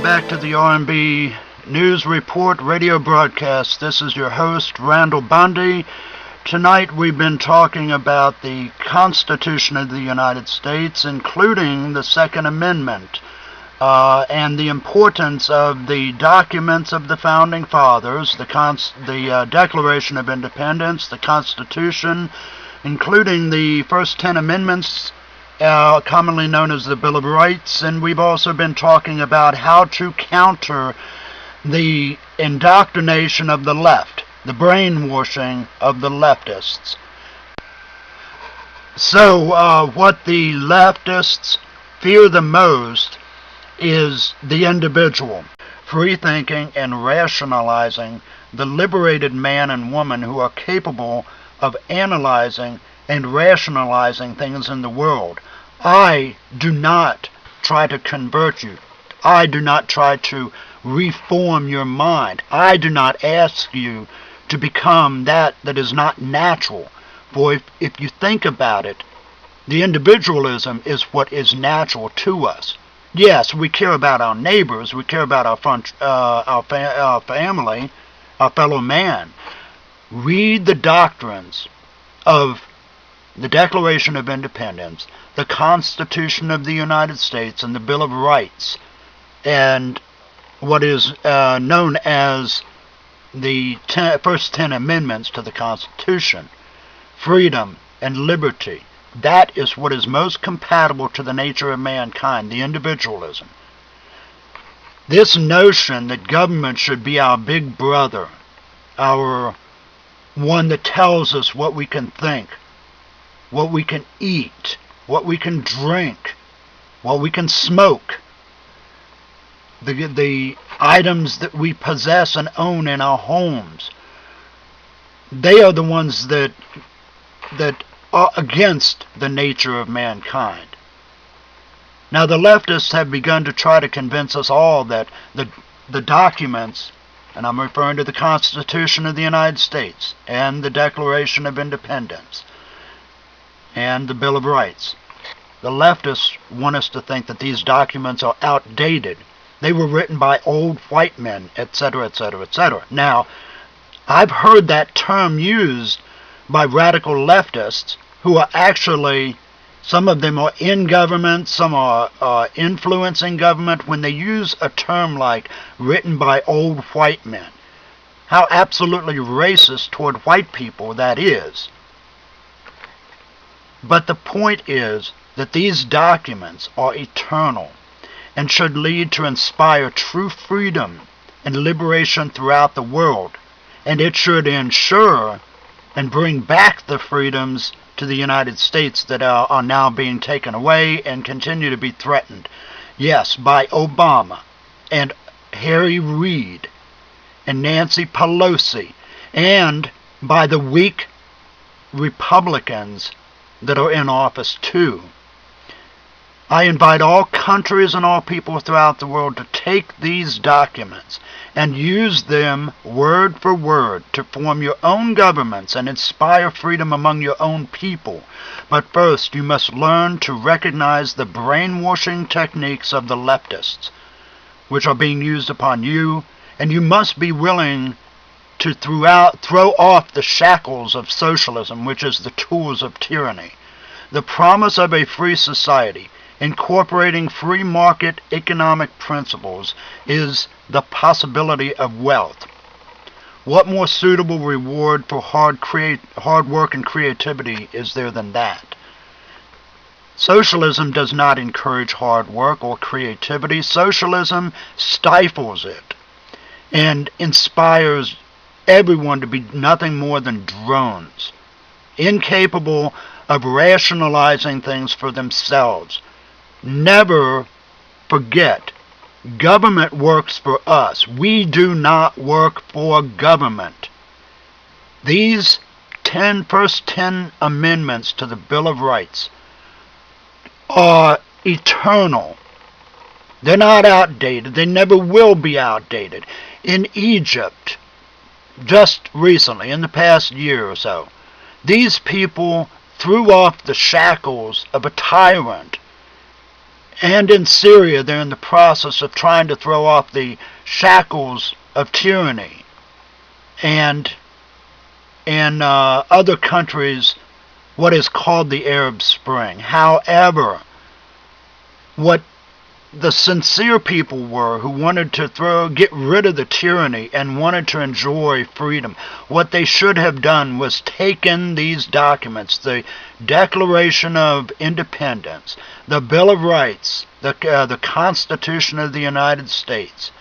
back to the R&B News Report radio broadcast. This is your host, Randall Bundy. Tonight we've been talking about the Constitution of the United States, including the Second Amendment, and the importance of the documents of the Founding Fathers, the Declaration of Independence, the Constitution, including the first 10 amendments, commonly known as the Bill of Rights, and we've also been talking about how to counter the indoctrination of the left, the brainwashing of the leftists. So, what the leftists fear the most is the individual, free-thinking and rationalizing the liberated man and woman who are capable of analyzing and rationalizing things in the world. I do not try to convert you. I do not try to reform your mind. I do not ask you to become that is not natural. For if you think about it, the individualism is what is natural to us. Yes, we care about our neighbors, we care about our family, our fellow man. Read the doctrines of the Declaration of Independence, the Constitution of the United States, and the Bill of Rights, and what is known as the first 10 amendments to the Constitution. Freedom and liberty. That is what is most compatible to the nature of mankind, the individualism. This notion that government should be our big brother, our one that tells us what we can think, what we can eat, what we can drink, what we can smoke, the items that we possess and own in our homes. They are the ones that are against the nature of mankind. Now the leftists have begun to try to convince us all that the documents, and I'm referring to the Constitution of the United States and the Declaration of Independence and the Bill of Rights, the leftists want us to think that these documents are outdated. They were written by old white men, etc., etc., etc. Now, I've heard that term used by radical leftists who are actually, some of them are in government, some are influencing government, when they use a term like written by old white men. How absolutely racist toward white people that is. But the point is that these documents are eternal and should lead to inspire true freedom and liberation throughout the world, and it should ensure and bring back the freedoms to the United States that are now being taken away and continue to be threatened. Yes, by Obama and Harry Reid and Nancy Pelosi, and by the weak Republicans that are in office too. I invite all countries and all people throughout the world to take these documents and use them word for word to form your own governments and inspire freedom among your own people. But first, you must learn to recognize the brainwashing techniques of the leftists, which are being used upon you, and you must be willing to throw off the shackles of socialism, which is the tools of tyranny. The promise of a free society, incorporating free market economic principles, is the possibility of wealth. What more suitable reward for hard work and creativity is there than that? Socialism does not encourage hard work or creativity. Socialism stifles it and inspires everyone to be nothing more than drones, incapable of rationalizing things for themselves. Never forget, government works for us. We do not work for government. These first 10 amendments to the Bill of Rights are eternal. They're not outdated. They never will be outdated. In Egypt, just recently, in the past year or so, these people threw off the shackles of a tyrant And in Syria, they're in the process of trying to throw off the shackles of tyranny. And in other countries, what is called the Arab Spring. However, what the sincere people were who wanted to get rid of the tyranny and wanted to enjoy freedom, what they should have done was taken these documents, the Declaration of Independence, the Bill of Rights, the Constitution of the United States.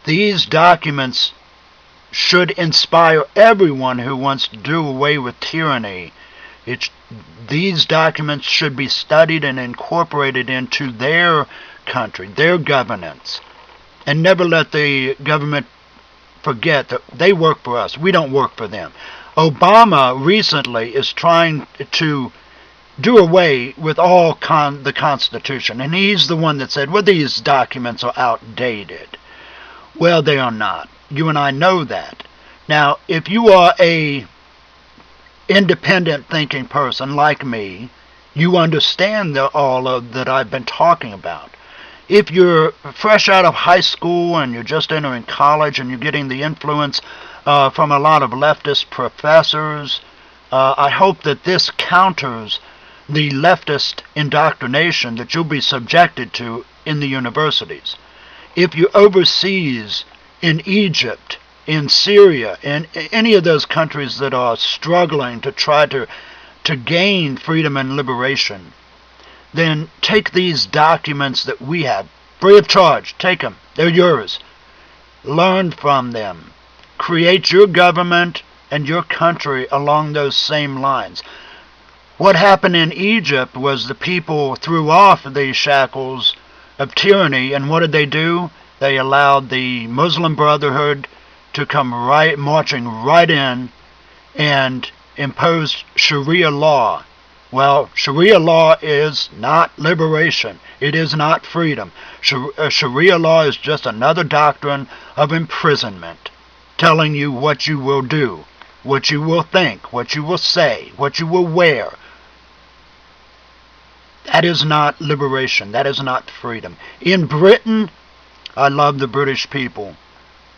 These documents should inspire everyone who wants to do away with tyranny. These documents should be studied and incorporated into their country, their governance, and never let the government forget that they work for us. We don't work for them. Obama recently is trying to do away with all the Constitution, and he's the one that said, well, these documents are outdated. Well, they are not. You and I know that. Now, if you are a independent thinking person like me, you understand all of that I've been talking about. If you're fresh out of high school and you're just entering college and you're getting the influence from a lot of leftist professors, I hope that this counters the leftist indoctrination that you'll be subjected to in the universities. If you're overseas in Egypt, in Syria, in any of those countries that are struggling to try to gain freedom and liberation, then take these documents that we have, free of charge. Take them. They're yours. Learn from them. Create your government and your country along those same lines. What happened in Egypt was the people threw off the shackles of tyranny, and what did they do? They allowed the Muslim Brotherhood to come marching right in and impose Sharia law. Well, Sharia law is not liberation. It is not freedom. Sharia law is just another doctrine of imprisonment, telling you what you will do, what you will think, what you will say, what you will wear. That is not liberation. That is not freedom. In Britain, I love the British people,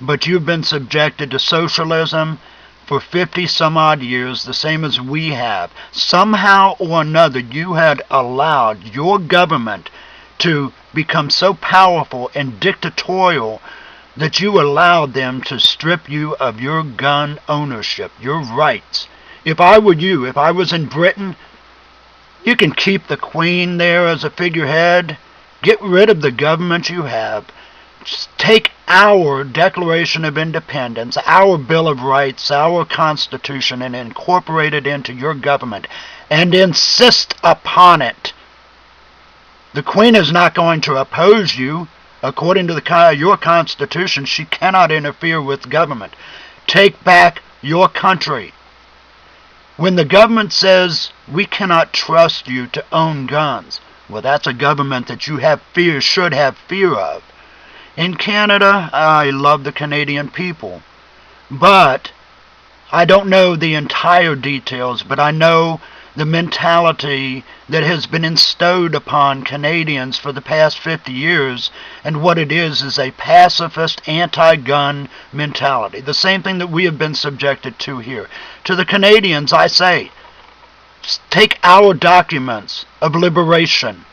but you've been subjected to socialism for 50 some odd years, the same as we have. Somehow or another, you had allowed your government to become so powerful and dictatorial that you allowed them to strip you of your gun ownership, your rights. If I were you, if I was in Britain, you can keep the Queen there as a figurehead. Get rid of the government you have. Just take our Declaration of Independence, our Bill of Rights, our Constitution, and incorporate it into your government and insist upon it. The Queen is not going to oppose you. According to your Constitution, she cannot interfere with government. Take back your country. When the government says we cannot trust you to own guns, well, that's a government that you should have fear of. In Canada, I love the Canadian people, but I don't know the entire details, but I know the mentality that has been instilled upon Canadians for the past 50 years, and what it is a pacifist, anti-gun mentality. The same thing that we have been subjected to here. To the Canadians, I say, take our documents of liberation,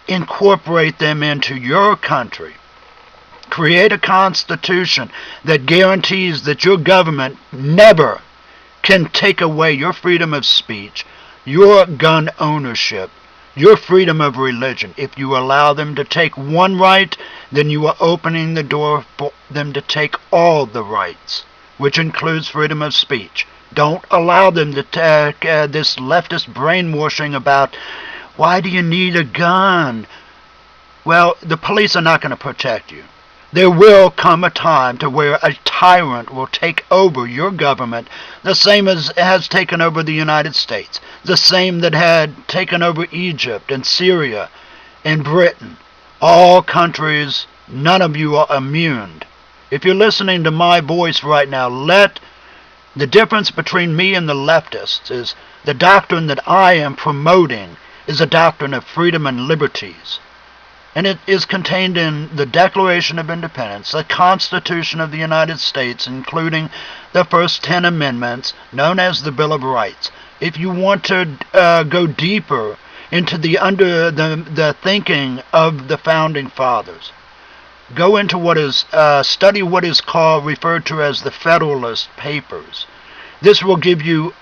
incorporate them into your country. Create a constitution that guarantees that your government never can take away your freedom of speech, your gun ownership, your freedom of religion. If you allow them to take one right, then you are opening the door for them to take all the rights, which includes freedom of speech. Don't allow them to take this leftist brainwashing about, why do you need a gun? Well, the police are not going to protect you. There will come a time to where a tyrant will take over your government, the same as has taken over the United States, the same that had taken over Egypt and Syria and Britain. All countries, none of you are immune. If you're listening to my voice right now, the difference between me and the leftists is the doctrine that I am promoting is a doctrine of freedom and liberties. and it is contained in the Declaration of Independence, the Constitution of the United States, including the first 10 amendments, known as the Bill of Rights. If you want to go deeper into the thinking of the Founding Fathers, go into study what is referred to as the Federalist Papers. This will give you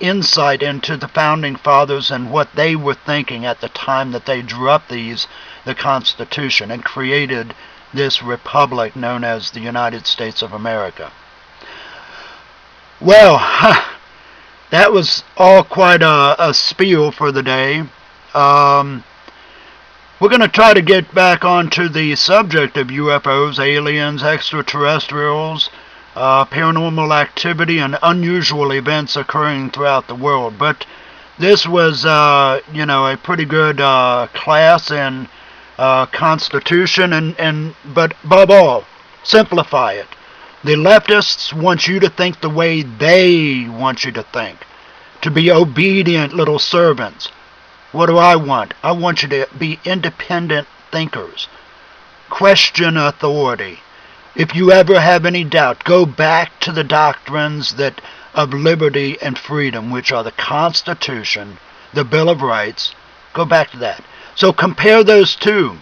insight into the Founding Fathers and what they were thinking at the time that they drew up the Constitution and created this republic known as the United States of America. Well, that was all quite a spiel for the day. We're going to try to get back onto the subject of UFOs, aliens, extraterrestrials, paranormal activity, and unusual events occurring throughout the world. But this was, a pretty good class in Constitution, but above all, simplify it. The leftists want you to think the way they want you to think, to be obedient little servants. What do I want? I want you to be independent thinkers. Question authority. If you ever have any doubt, go back to the doctrines of liberty and freedom, which are the Constitution, the Bill of Rights. Go back to that. So compare those two.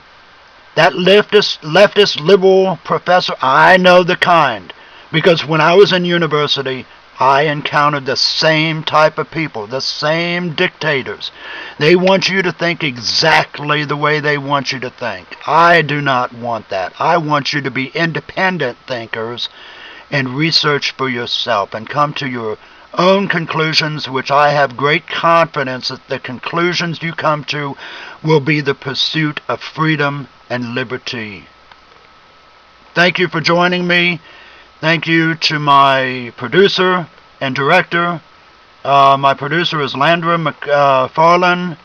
That leftist liberal professor, I know the kind, because when I was in university, I encountered the same type of people, the same dictators. They want you to think exactly the way they want you to think. I do not want that. I want you to be independent thinkers and research for yourself and come to your own conclusions, which I have great confidence that the conclusions you come to will be the pursuit of freedom and liberty. Thank you for joining me. Thank you to my producer and director. My producer is Landra McFarlane,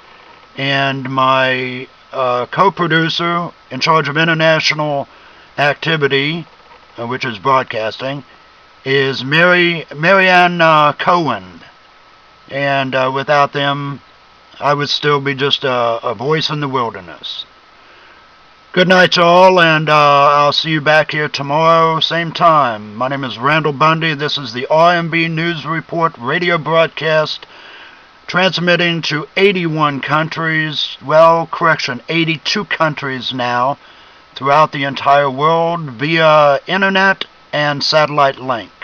and my co-producer in charge of international activity, which is broadcasting, is Marianne Cohen. And without them, I would still be just a voice in the wilderness. Good night, y'all, and I'll see you back here tomorrow, same time. My name is Randall Bundy. This is the RMB News Report radio broadcast, transmitting to 81 countries, 82 countries now, throughout the entire world via internet and satellite link.